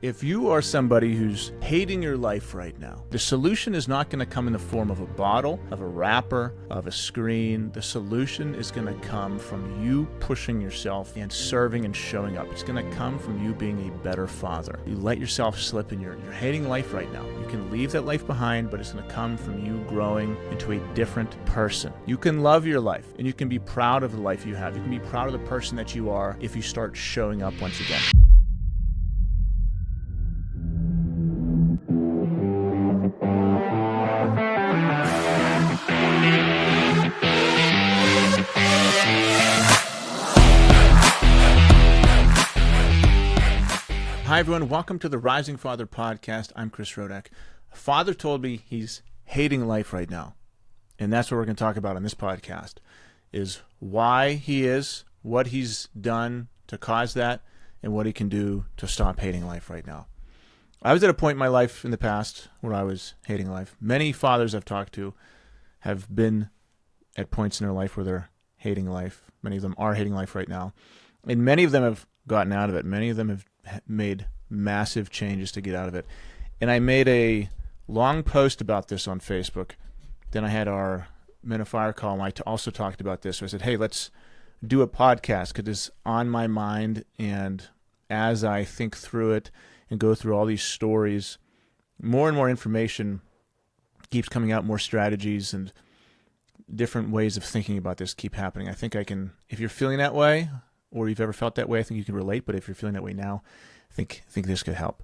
If you are somebody who's hating your life right now, the solution is not going to come in the form of a bottle, of a wrapper, of a screen. The solution is going to come from you pushing yourself and serving and showing up. It's going to come from you being a better father. You let yourself slip and you're hating life right now. You can leave that life behind, but it's going to come from you growing into a different person. You can love your life and you can be proud of the life you have. You can be proud of the person that you are if you start showing up once again. Hi, everyone. Welcome to the Rising Father podcast. I'm Chris Rodak. A father told me he's hating life right now. And that's what we're going to talk about on this podcast, is why he is, what he's done to cause that, and what he can do to stop hating life right now. I was at a point in my life in the past where I was hating life. Many fathers I've talked to have been at points in their life where they're hating life. Many of them are hating life right now. And many of them have gotten out of it. Many of them have made massive changes to get out of it. And I made a long post about this on Facebook. Then I had our Men of Fire call, and I also talked about this. So I said, hey, let's do a podcast because it's on my mind. And as I think through it and go through all these stories, more and more information keeps coming out, more strategies and different ways of thinking about this keep happening. I think I can, if you're feeling that way, or you've ever felt that way, I think you can relate. But if you're feeling that way now, I think this could help.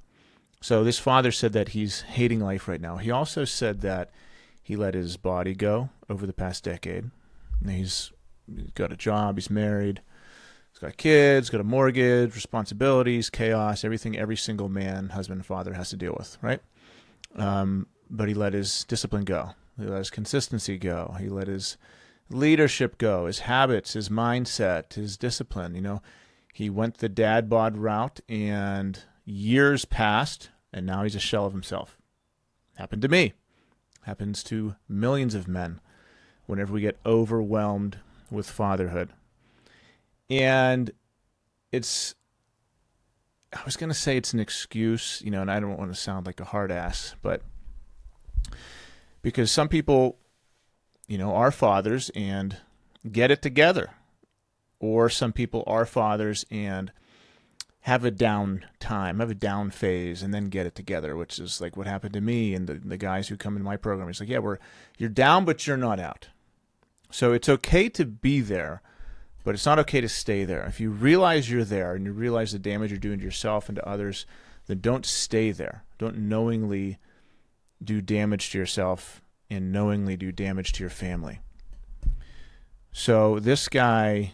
So this father said that he's hating life right now. He also said that he let his body go over the past decade. He's got a job, he's married, he's got kids, got a mortgage, responsibilities, chaos, everything every single man, husband, and father has to deal with, right? But he let his discipline go. He let his consistency go. He let his leadership go, his habits, his mindset, his discipline. You know, he went the dad bod route, and years passed, and now he's a shell of himself. Happened to me. Happens to millions of men whenever we get overwhelmed with fatherhood. And I was going to say it's an excuse, you know, and I don't want to sound like a hard ass, but because some people, you know, are fathers and get it together. Or some people are fathers and have a down time, have a down phase, and then get it together, which is like what happened to me and the guys who come into my program. It's like, yeah, you're down, but you're not out. So it's okay to be there, but it's not okay to stay there. If you realize you're there and you realize the damage you're doing to yourself and to others, then don't stay there. Don't knowingly do damage to yourself and knowingly do damage to your family. So this guy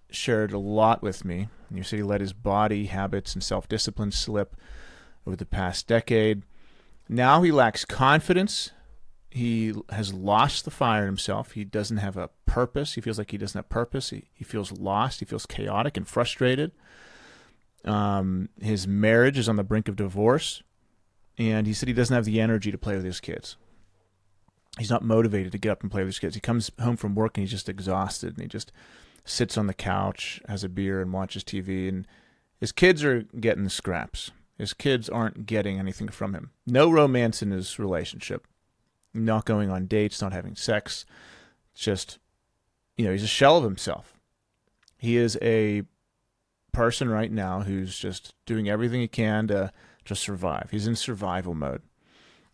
shared a lot with me. And you said he let his body, habits, and self-discipline slip over the past decade. Now he lacks confidence. He has lost the fire in himself. He doesn't have a purpose. He feels like he doesn't have purpose. He feels lost. He feels chaotic and frustrated. His marriage is on the brink of divorce. And he said he doesn't have the energy to play with his kids. He's not motivated to get up and play with his kids. He comes home from work and he's just exhausted, and he just sits on the couch, has a beer, and watches TV. And his kids are getting scraps. His kids aren't getting anything from him. No romance in his relationship. Not going on dates, not having sex. Just, you know, he's a shell of himself. He is a person right now who's just doing everything he can to survive. He's in survival mode.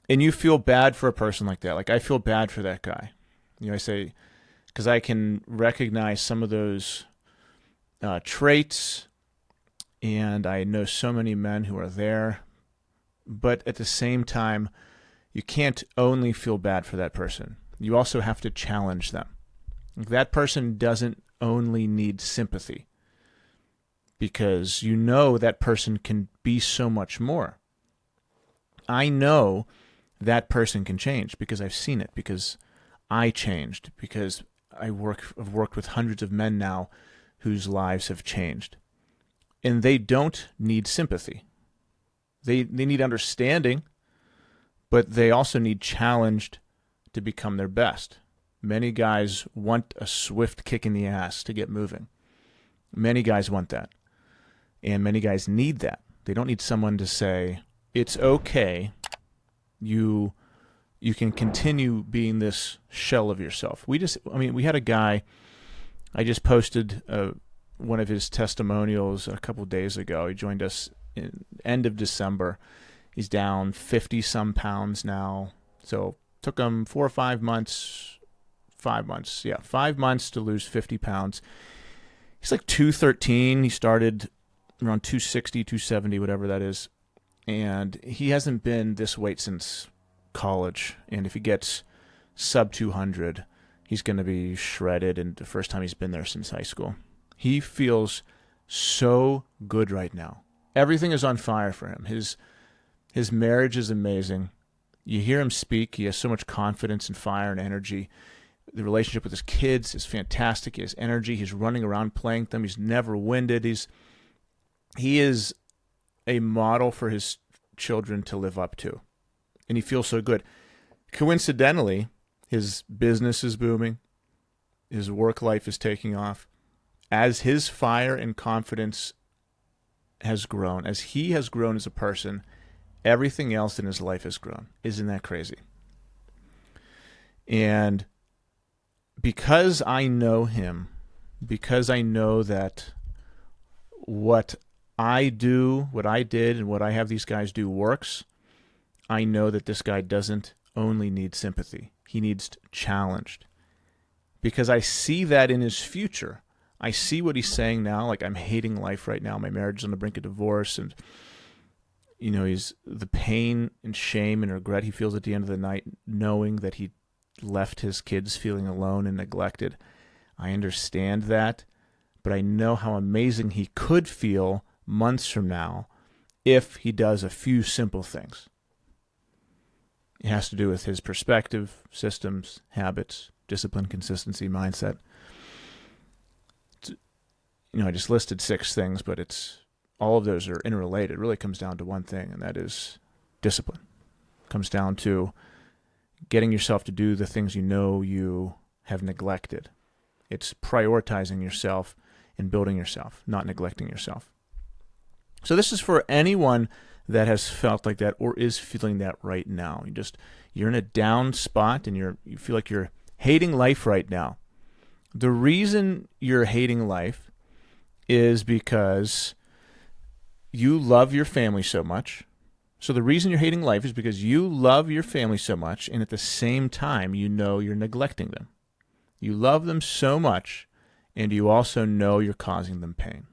And you feel bad for a person like that. Like, I feel bad for that guy. You know, I say, because I can recognize some of those traits, and I know so many men who are there. But at the same time, you can't only feel bad for that person. You also have to challenge them. That person doesn't only need sympathy, because you know that person can be so much more. I know that person can change because I've seen it, because I changed, because I've worked with hundreds of men now whose lives have changed. And they don't need sympathy. They need understanding, but they also need challenged to become their best. Many guys want a swift kick in the ass to get moving. Many guys want that. And many guys need that. They don't need someone to say, it's okay. You can continue being this shell of yourself. We had a guy, I just posted one of his testimonials a couple of days ago. He joined us in end of December. He's down 50 some pounds now. So took him 4 or 5 months, 5 months. Yeah, 5 months to lose 50 pounds. He's like 213. He started around 260, 270, whatever that is. And he hasn't been this weight since college. And if he gets sub 200, he's going to be shredded. And the first time he's been there since high school. He feels so good right now. Everything is on fire for him. His marriage is amazing. You hear him speak. He has so much confidence and fire and energy. The relationship with his kids is fantastic. He has energy. He's running around playing with them. He's never winded. He is a model for his children to live up to. And he feels so good. Coincidentally, his business is booming. His work life is taking off. As his fire and confidence has grown, as he has grown as a person, everything else in his life has grown. Isn't that crazy? And because I know him, because I know that what I do, what I did, and what I have these guys do works, I know that this guy doesn't only need sympathy. He needs challenged. Because I see that in his future. I see what he's saying now, like, I'm hating life right now. My marriage is on the brink of divorce, and he's the pain and shame and regret he feels at the end of the night, knowing that he left his kids feeling alone and neglected. I understand that, but I know how amazing he could feel months from now if he does a few simple things. It has to do with his perspective, systems, habits, discipline, consistency, mindset. I just listed 6 things, but all of those are interrelated. It really comes down to one thing, and that is discipline. It comes down to getting yourself to do the things you have neglected. It's prioritizing yourself and building yourself, not neglecting yourself. So this is for anyone that has felt like that or is feeling that right now. You're in a down spot and you feel like you're hating life right now. The reason you're hating life is because you love your family so much. So the reason you're hating life is because you love your family so much, and at the same time, you're neglecting them. You love them so much, and you also know you're causing them pain.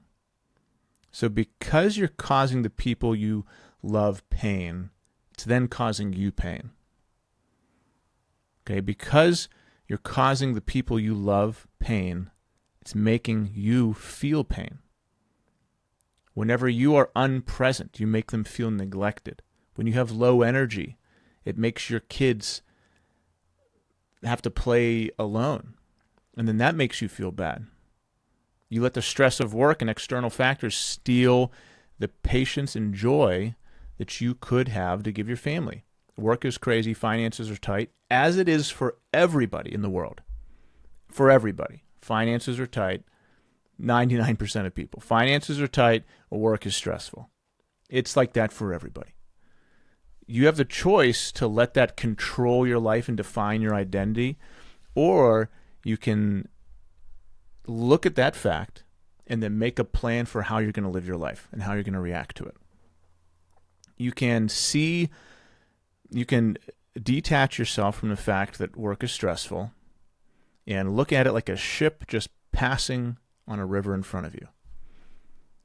So because you're causing the people you love pain, it's then causing you pain. Okay, because you're causing the people you love pain, it's making you feel pain. Whenever you are unpresent, you make them feel neglected. When you have low energy, it makes your kids have to play alone. And then that makes you feel bad. You let the stress of work and external factors steal the patience and joy that you could have to give your family. Work is crazy, finances are tight, as it is for everybody in the world. For everybody. Finances are tight, 99% of people. Finances are tight, work is stressful. It's like that for everybody. You have the choice to let that control your life and define your identity, or you can look at that fact and then make a plan for how you're going to live your life and how you're going to react to it. You can detach yourself from the fact that work is stressful and look at it like a ship just passing on a river in front of you.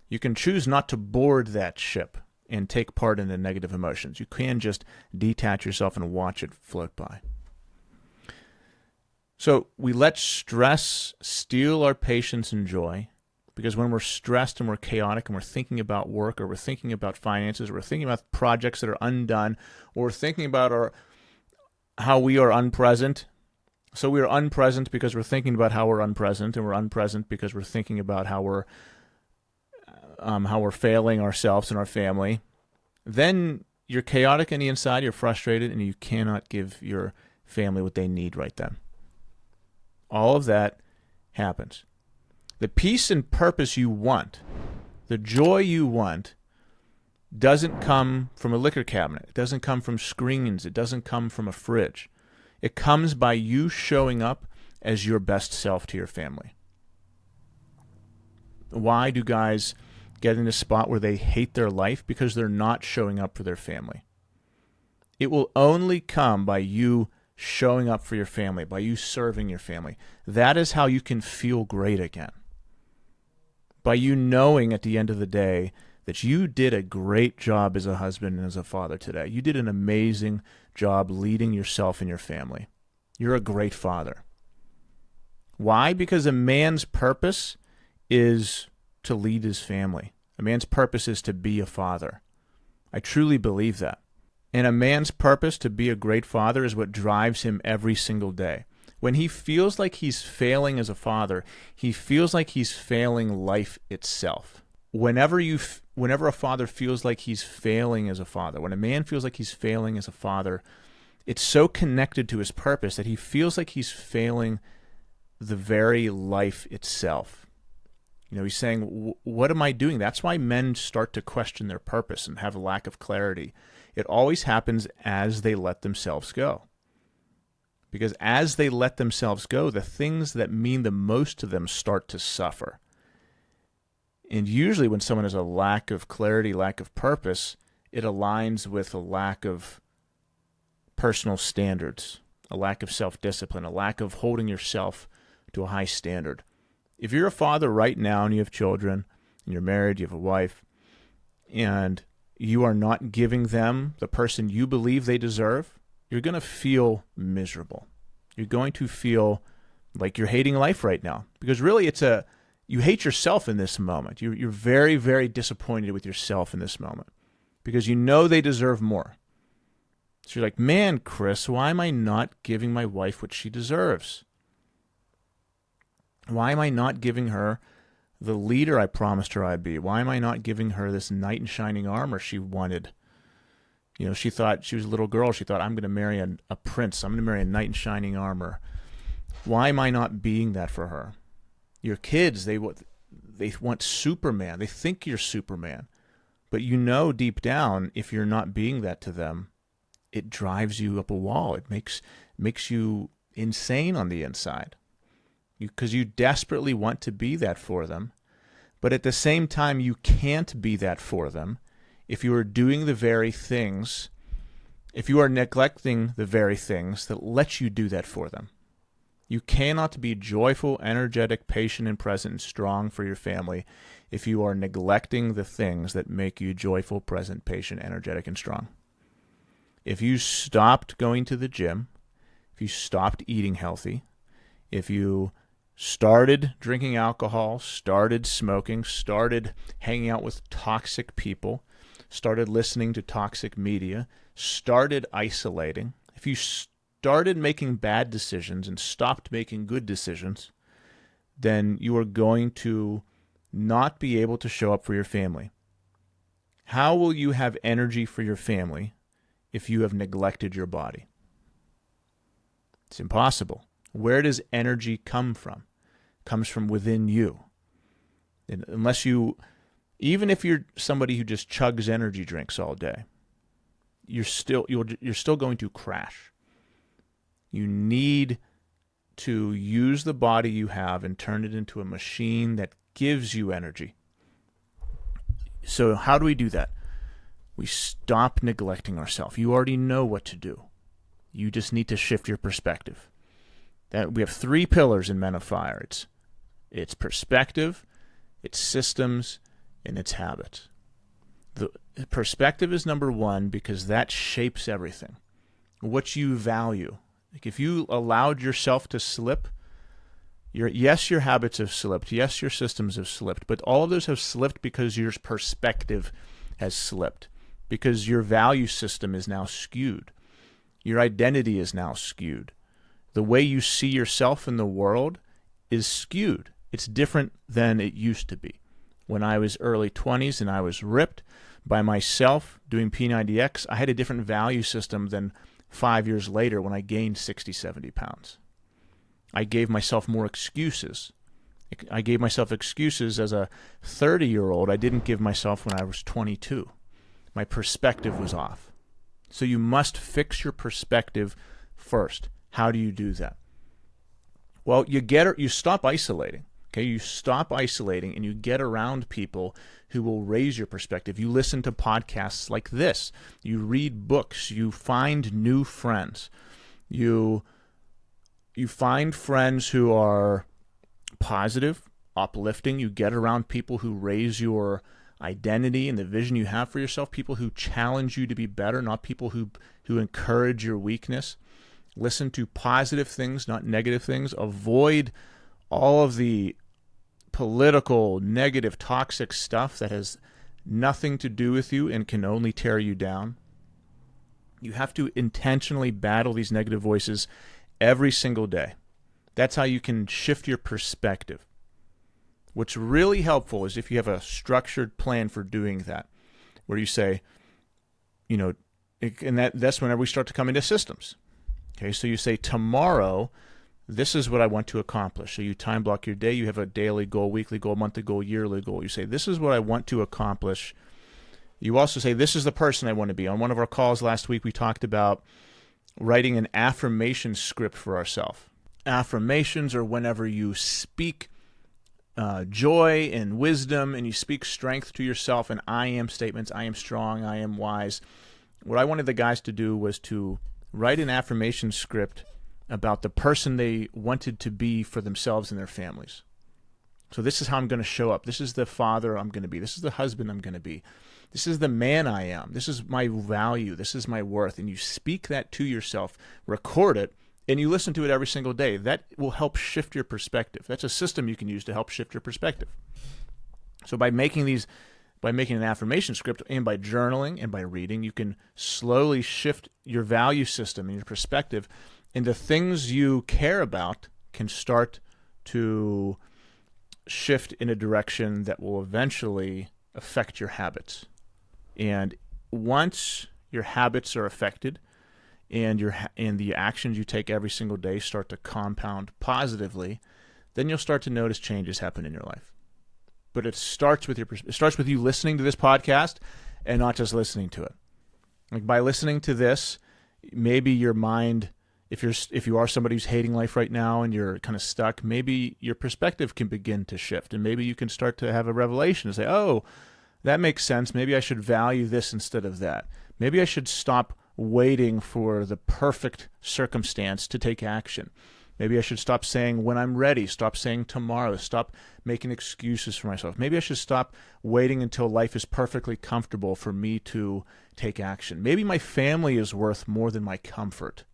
You can choose not to board that ship and take part in the negative emotions. You can just detach yourself and watch it float by. So we let stress steal our patience and joy, because when we're stressed and we're chaotic and we're thinking about work, or we're thinking about finances, or we're thinking about projects that are undone, or we're thinking about how we are unpresent. So we are unpresent because we're thinking about how we're unpresent, and we're unpresent because we're thinking about how we're failing ourselves and our family. Then you're chaotic on the inside, you're frustrated, and you cannot give your family what they need right then. All of that happens. The peace and purpose you want, the joy you want, doesn't come from a liquor cabinet. It doesn't come from screens. It doesn't come from a fridge. It comes by you showing up as your best self to your family. Why do guys get in a spot where they hate their life? Because they're not showing up for their family. It will only come by you showing up for your family, by you serving your family. That is how you can feel great again. By you knowing at the end of the day that you did a great job as a husband and as a father today. You did an amazing job leading yourself and your family. You're a great father. Why? Because a man's purpose is to lead his family. A man's purpose is to be a father. I truly believe that. And a man's purpose to be a great father is what drives him every single day. When he feels like he's failing as a father, he feels like he's failing life itself. Whenever a father feels like he's failing as a father, when a man feels like he's failing as a father, it's so connected to his purpose that he feels like he's failing the very life itself. You know, he's saying, what am I doing? That's why men start to question their purpose and have a lack of clarity. It always happens as they let themselves go. Because as they let themselves go, the things that mean the most to them start to suffer. And usually when someone has a lack of clarity, lack of purpose, it aligns with a lack of personal standards, a lack of self-discipline, a lack of holding yourself to a high standard. If you're a father right now and you have children, and you're married, you have a wife, and you are not giving them the person you believe they deserve, you're going to feel miserable. You're going to feel like you're hating life right now. Because really you hate yourself in this moment. You're very, very disappointed with yourself in this moment. Because you know they deserve more. So you're like, man, Chris, why am I not giving my wife what she deserves? Why am I not giving her the leader I promised her I'd be? Why am I not giving her this knight in shining armor she wanted? You know, she thought, she was a little girl, she thought, I'm going to marry a prince. I'm going to marry a knight in shining armor. Why am I not being that for her? Your kids, they want Superman. They think you're Superman. But you know deep down, if you're not being that to them, it drives you up a wall. It makes you insane on the inside. Because you desperately want to be that for them. But at the same time, you can't be that for them if you are doing the very things, if you are neglecting the very things that let you do that for them. You cannot be joyful, energetic, patient, and present and strong for your family if you are neglecting the things that make you joyful, present, patient, energetic, and strong. If you stopped going to the gym, if you stopped eating healthy, if you started drinking alcohol, started smoking, started hanging out with toxic people, started listening to toxic media, started isolating, if you started making bad decisions and stopped making good decisions, then you are going to not be able to show up for your family. How will you have energy for your family if you have neglected your body? It's impossible. Where does energy come from? It comes from within you. And even if you're somebody who just chugs energy drinks all day, you're still going to crash. You need to use the body you have and turn it into a machine that gives you energy. So how do we do that? We stop neglecting ourselves. You already know what to do. You just need to shift your perspective. That we have 3 pillars in Men of Fire. It's perspective, it's systems, and it's habits. The perspective is number 1 because that shapes everything. What you value. Like if you allowed yourself to slip, your habits have slipped. Yes, your systems have slipped. But all of those have slipped because your perspective has slipped. Because your value system is now skewed. Your identity is now skewed. The way you see yourself in the world is skewed. It's different than it used to be. When I was early 20s and I was ripped by myself doing P90X, I had a different value system than 5 years later when I gained 60, 70 pounds. I gave myself more excuses. I gave myself excuses as a 30-year-old I didn't give myself when I was 22. My perspective was off. So you must fix your perspective first. How do you do that? Well, you stop isolating. Okay, you stop isolating and you get around people who will raise your perspective. You listen to podcasts like this. You read books. You find new friends. You find friends who are positive, uplifting. You get around people who raise your identity and the vision you have for yourself, people who challenge you to be better, not people who encourage your weakness. Listen to positive things, not negative things. Avoid all of the political, negative, toxic stuff that has nothing to do with you and can only tear you down. You have to intentionally battle these negative voices every single day. That's how you can shift your perspective. What's really helpful is if you have a structured plan for doing that, where you say, and that's whenever we start to come into systems. Okay, so you say, tomorrow, this is what I want to accomplish. So you time block your day. You have a daily goal, weekly goal, monthly goal, yearly goal. You say, this is what I want to accomplish. You also say, this is the person I want to be. On one of our calls last week, we talked about writing an affirmation script for ourselves. Affirmations are whenever you speak joy and wisdom and you speak strength to yourself, and I am statements. I am strong. I am wise. What I wanted the guys to do was to write an affirmation script about the person they wanted to be for themselves and their families. So this is how I'm going to show up. This is the father I'm going to be. This is the husband I'm going to be. This is the man I am. This is my value. This is my worth. And you speak that to yourself, record it, and you listen to it every single day. That will help shift your perspective. That's a system you can use to help shift your perspective. So by making an affirmation script and by journaling and by reading, you can slowly shift your value system and your perspective, and the things you care about can start to shift in a direction that will eventually affect your habits. And once your habits are affected and the actions you take every single day start to compound positively, then you'll start to notice changes happen in your life. But it starts with you listening to this podcast and not just listening to it. Like by listening to this, maybe your mind, if you are somebody who's hating life right now and you're kind of stuck, maybe your perspective can begin to shift, and maybe you can start to have a revelation and say, oh, that makes sense. Maybe I should value this instead of that. Maybe I should stop waiting for the perfect circumstance to take action. Maybe I should stop saying when I'm ready, stop saying tomorrow, stop making excuses for myself. Maybe I should stop waiting until life is perfectly comfortable for me to take action. Maybe my family is worth more than my comfort.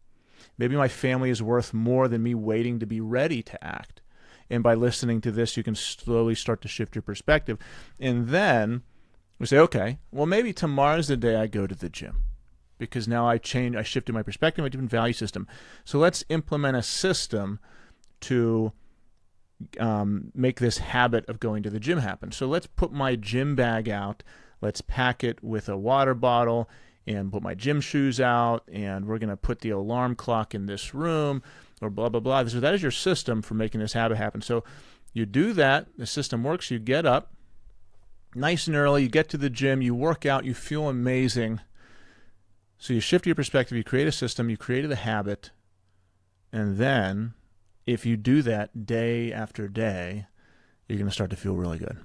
Maybe my family is worth more than me waiting to be ready to act. And by listening to this, you can slowly start to shift your perspective. And then we say, okay, well, maybe tomorrow's the day I go to the gym, because now I shifted my perspective, my different value system. So let's implement a system to make this habit of going to the gym happen. So let's put my gym bag out. Let's pack it with a water bottle and put my gym shoes out, and we're going to put the alarm clock in this room, or blah, blah, blah. So that is your system for making this habit happen. So you do that. The system works. You get up nice and early. You get to the gym. You work out. You feel amazing. So you shift your perspective, you create a system, you created a habit, and then if you do that day after day, you're going to start to feel really good.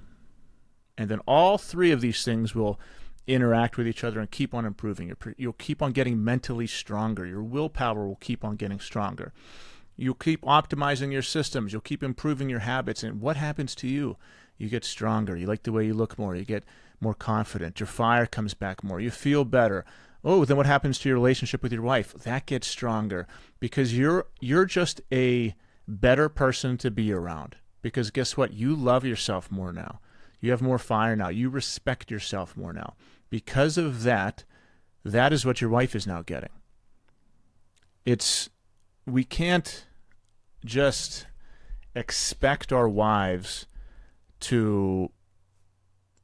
And then all three of these things will interact with each other and keep on improving. You'll keep on getting mentally stronger. Your willpower will keep on getting stronger. You'll keep optimizing your systems. You'll keep improving your habits. And what happens to you? You get stronger. You like the way you look more. You get more confident. Your fire comes back more. You feel better. Oh, then what happens to your relationship with your wife? That gets stronger because you're just a better person to be around. Because guess what? You love yourself more now. You have more fire now. You respect yourself more now. Because of that, that is what your wife is now getting. We can't just expect our wives to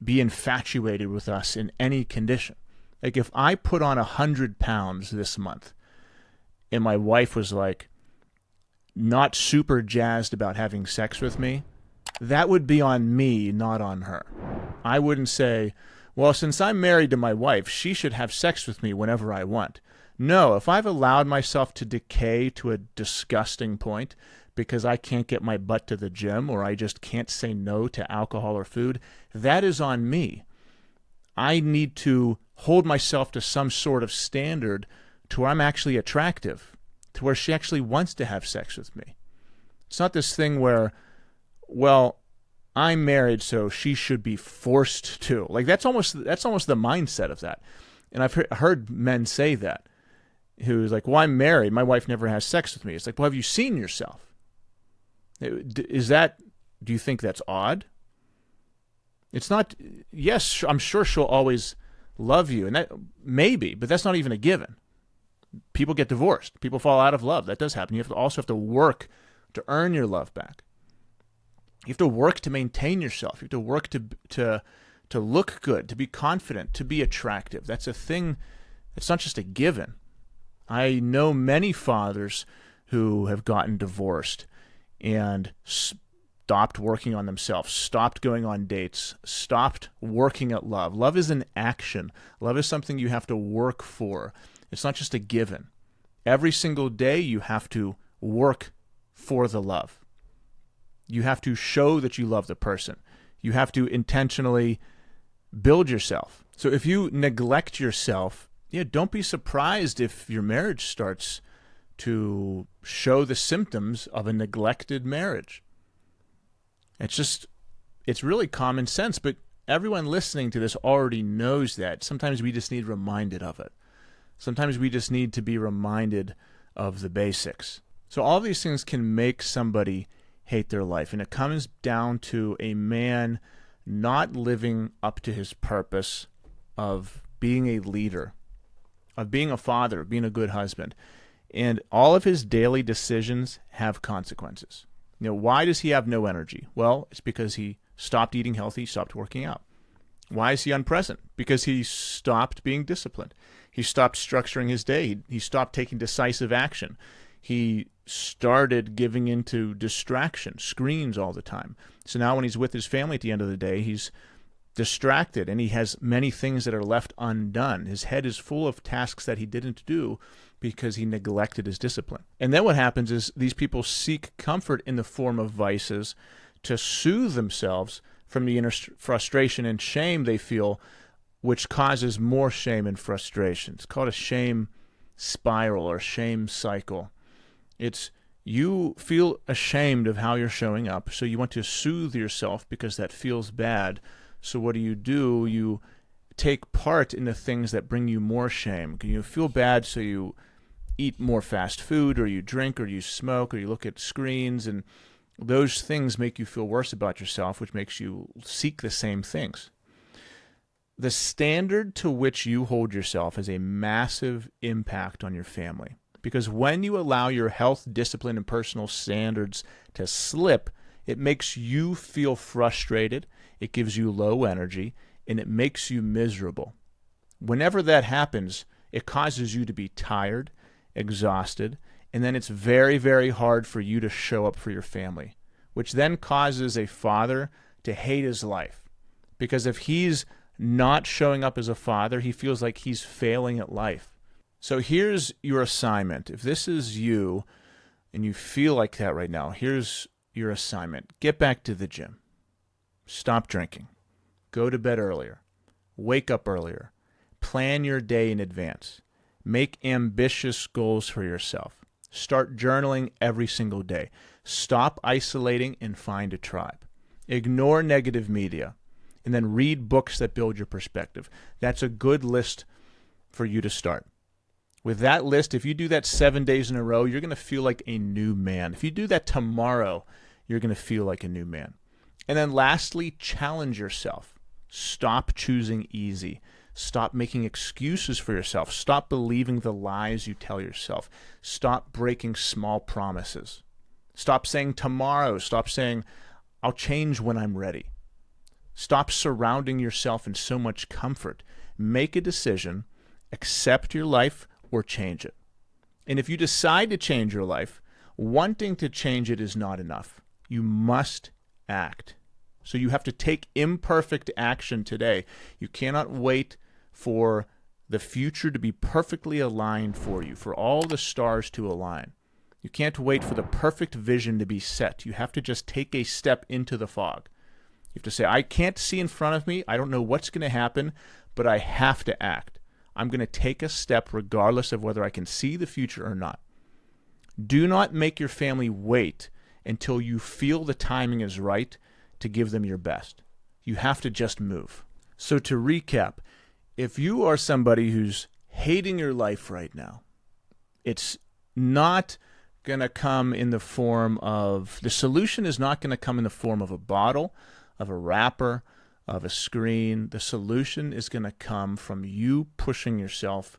be infatuated with us in any condition. Like if I put on 100 pounds this month and my wife was like not super jazzed about having sex with me, that would be on me, not on her. I wouldn't say, Well, since I'm married to my wife, she should have sex with me whenever I want. No, if I've allowed myself to decay to a disgusting point because I can't get my butt to the gym or I just can't say no to alcohol or food, that is on me. I need to hold myself to some sort of standard to where I'm actually attractive, to where she actually wants to have sex with me. It's not this thing where, well, I'm married, so she should be forced to. Like that's almost the mindset of that. And I've heard men say that, who's like, well, I'm married, my wife never has sex with me. It's like, well, have you seen yourself? Do you think that's odd? It's not. Yes, I'm sure she'll always love you, and that maybe, but that's not even a given. People get divorced. People fall out of love. That does happen. You also have to work to earn your love back. You have to work to maintain yourself. You have to work to look good, to be confident, to be attractive. That's a thing. It's not just a given. I know many fathers who have gotten divorced and stopped working on themselves, stopped going on dates, stopped working at love. Love is an action. Love is something you have to work for. It's not just a given. Every single day you have to work for the love. You have to show that you love the person. You have to intentionally build yourself. So if you neglect yourself, don't be surprised if your marriage starts to show the symptoms of a neglected marriage. It's really common sense, but everyone listening to this already knows that. Sometimes we just need reminded of it. Sometimes we just need to be reminded of the basics. So all these things can make somebody hate their life, and it comes down to a man not living up to his purpose of being a leader, of being a father, of being a good husband. And all of his daily decisions have consequences. Why does he have no energy? Well, it's because he stopped eating healthy, stopped working out. Why is he unpresent? Because he stopped being disciplined. He stopped structuring his day. He stopped taking decisive action. He started giving into distraction, screens all the time. So now when he's with his family at the end of the day, he's distracted and he has many things that are left undone. His head is full of tasks that he didn't do because he neglected his discipline. And then what happens is these people seek comfort in the form of vices to soothe themselves from the inner frustration and shame they feel, which causes more shame and frustration. It's called a shame spiral or shame cycle. It's you feel ashamed of how you're showing up, so you want to soothe yourself because that feels bad. So what do? You take part in the things that bring you more shame. You feel bad, so you eat more fast food, or you drink, or you smoke, or you look at screens, and those things make you feel worse about yourself, which makes you seek the same things. The standard to which you hold yourself has a massive impact on your family. Because when you allow your health, discipline, and personal standards to slip, it makes you feel frustrated, it gives you low energy, and it makes you miserable. Whenever that happens, it causes you to be tired, exhausted, and then it's very, very hard for you to show up for your family, which then causes a father to hate his life. Because if he's not showing up as a father, he feels like he's failing at life. So here's your assignment. If this is you and you feel like that right now, here's your assignment. Get back to the gym. Stop drinking. Go to bed earlier. Wake up earlier. Plan your day in advance. Make ambitious goals for yourself. Start journaling every single day. Stop isolating and find a tribe. Ignore negative media. And then read books that build your perspective. That's a good list for you to start. With that list, if you do that 7 days in a row, you're going to feel like a new man. If you do that tomorrow, you're going to feel like a new man. And then lastly, challenge yourself. Stop choosing easy. Stop making excuses for yourself. Stop believing the lies you tell yourself. Stop breaking small promises. Stop saying tomorrow. Stop saying, I'll change when I'm ready. Stop surrounding yourself in so much comfort. Make a decision, accept your life, or change it. And if you decide to change your life, wanting to change it is not enough. You must act. So you have to take imperfect action today. You cannot wait for the future to be perfectly aligned for you, for all the stars to align. You can't wait for the perfect vision to be set. You have to just take a step into the fog. You have to say, I can't see in front of me. I don't know what's going to happen, but I have to act. I'm going to take a step regardless of whether I can see the future or not. Do not make your family wait until you feel the timing is right to give them your best. You have to just move. So to recap, if you are somebody who's hating your life right now, it's not going to come in the form of, the solution is not going to come in the form of a bottle, of a wrapper, of a screen. The solution is going to come from you pushing yourself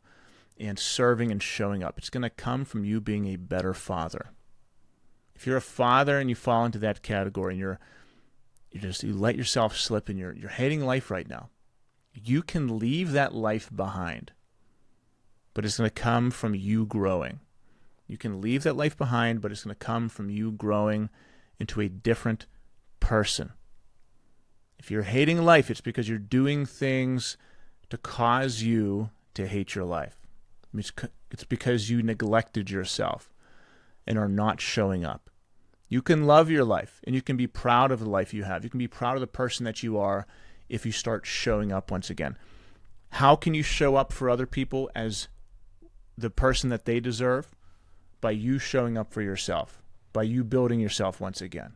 and serving and showing up. It's going to come from you being a better father. If you're a father and you fall into that category and you let yourself slip and you're hating life right now, you can leave that life behind, but it's going to come from you growing. You can leave that life behind, but it's going to come from you growing into a different person. If you're hating life, it's because you're doing things to cause you to hate your life. It's because you neglected yourself and are not showing up. You can love your life and you can be proud of the life you have. You can be proud of the person that you are if you start showing up once again. How can you show up for other people as the person that they deserve? By you showing up for yourself, by you building yourself once again.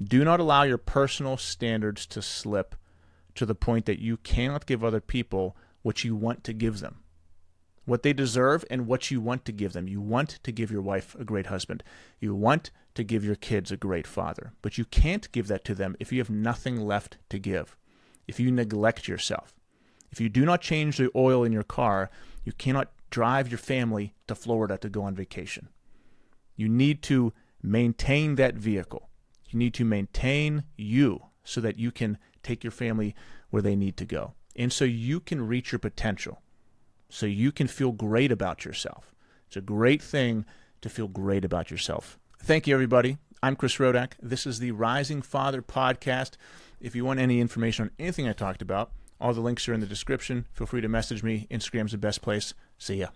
Do not allow your personal standards to slip to the point that you cannot give other people what you want to give them, what they deserve and what you want to give them. You want to give your wife a great husband. You want to give your kids a great father, but you can't give that to them if you have nothing left to give, if you neglect yourself. If you do not change the oil in your car, you cannot drive your family to Florida to go on vacation. You need to maintain that vehicle. You need to maintain you so that you can take your family where they need to go. And so you can reach your potential. So you can feel great about yourself. It's a great thing to feel great about yourself. Thank you, everybody. I'm Chris Rodak. This is the Rising Father Podcast. If you want any information on anything I talked about, all the links are in the description. Feel free to message me. Instagram's the best place. See ya.